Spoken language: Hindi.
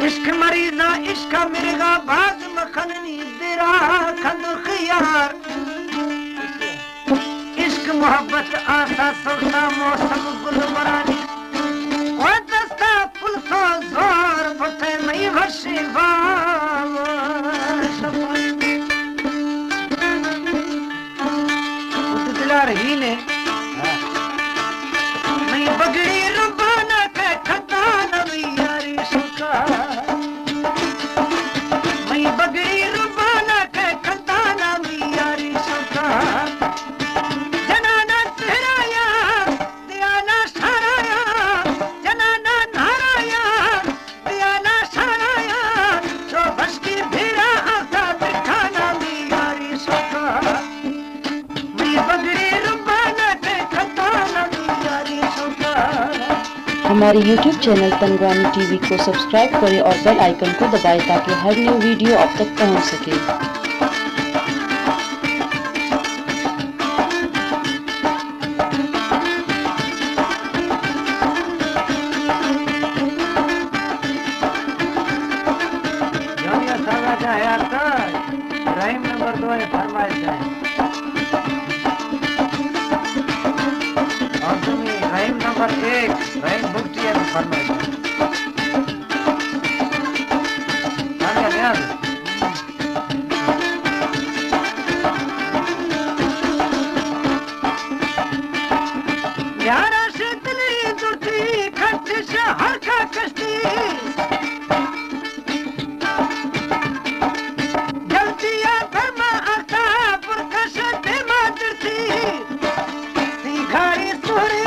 इश्क मरीजा इश्क मिर्गा बाज मखननी दिरा खंद खियार इश्क मोहब्बत आसा सोता मौसम गुल मरानी ओ दस्ता फुलको जोर फटे मई भशी बाव दिलार ही ने मई बगड़ी रबाना के खता नवी यारी सुका बगड़ी रुबाना के खताना यारी सुखा जनाना तेराया दियाना साराया जनाना नाराया दियाना साराया जो बसकी भीड़ा आता दिखाना यारी सुखा मैं बगड़ी रुबाना के खताना यारी सुखा। हमारे YouTube चैनल तनगानी टीवी को सब्सक्राइब करें और बेल आइकन को दबाएं ताकि हर न्यू वीडियो आप तक पहुंच सके। रहीम नंबर 2 है फरमाइश है और तुम्हें रहीम नंबर 1 रहीम भुगती है फरमाइश है यारा से दिली दुर्ती खट से हर का कश्ती गलतिया फरमा आता पुरकश बेमा दुर्ती सिघारी सोरे